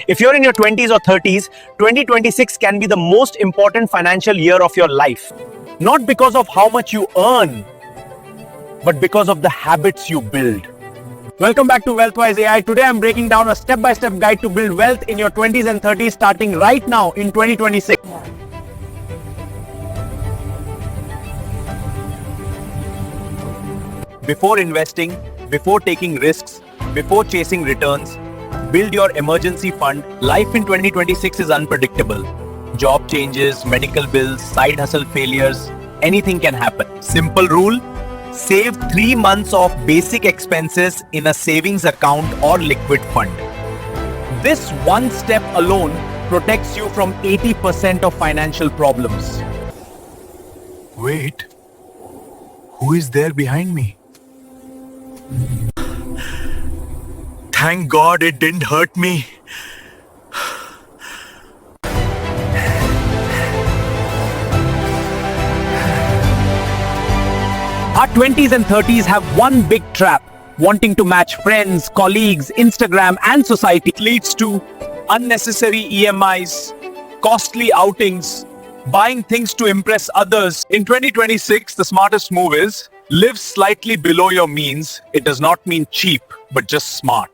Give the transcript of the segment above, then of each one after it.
If you're in your 20s or 30s, 2026 can be the most important financial year of your life. Not because of how much you earn, but because of the habits you build. Welcome back to WealthWise AI. Today I'm breaking down a step-by-step guide to build wealth in your 20s and 30s starting right now in 2026. Before investing, before taking risks, before chasing returns, build your emergency fund. Life in 2026 is unpredictable. Job changes, medical bills, side hustle failures, anything can happen. Simple rule: save 3 months of basic expenses in a savings account or liquid fund. This one step alone protects you from 80% of financial problems. Wait, who is there behind me? Thank God it didn't hurt me. Our 20s and 30s have one big trap: wanting to match friends, colleagues, Instagram, and society. It leads to unnecessary EMIs, costly outings, buying things to impress others. In 2026, the smartest move is live slightly below your means. It does not mean cheap, but just smart.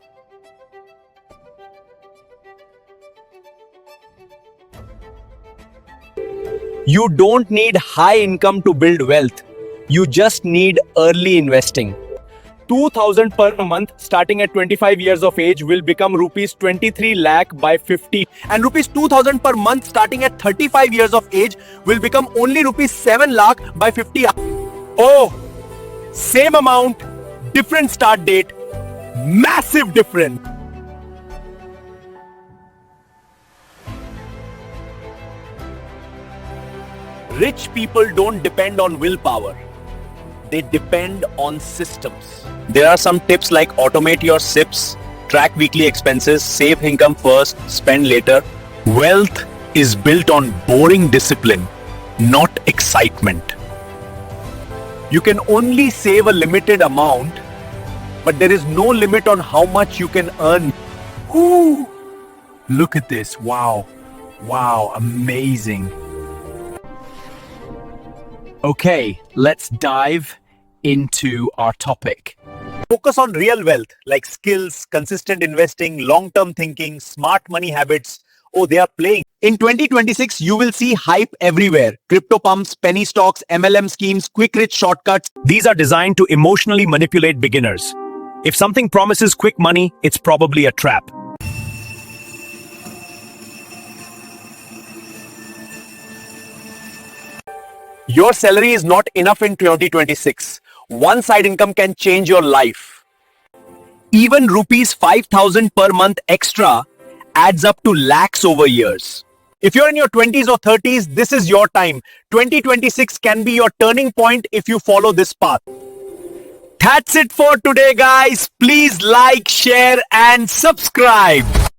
You don't need high income to build wealth. You just need early investing. 2,000 per month starting at 25 years of age will become rupees 23 lakh by 50, and rupees 2,000 per month starting at 35 years of age will become only rupees 7 lakh by 50. Oh, same amount, different start date, massive difference. Rich people don't depend on willpower. They depend on systems. There are some tips like automate your SIPs, track weekly expenses, save income first, spend later. Wealth is built on boring discipline, not excitement. You can only save a limited amount, but there is no limit on how much you can earn. Ooh, look at this. Wow. Wow, amazing. Okay, let's dive into our topic. Focus on real wealth like skills, consistent investing, long-term thinking, smart money habits. Oh, they are playing. In 2026, you will see hype everywhere. Crypto pumps, penny stocks, MLM schemes, quick rich shortcuts. These are designed to emotionally manipulate beginners. If something promises quick money, it's probably a trap. Your salary is not enough in 2026. One side income can change your life. Even rupees 5,000 per month extra adds up to lakhs over years. If you're in your 20s or 30s, this is your time. 2026 can be your turning point if you follow this path. That's it for today, guys. Please like, share, and subscribe.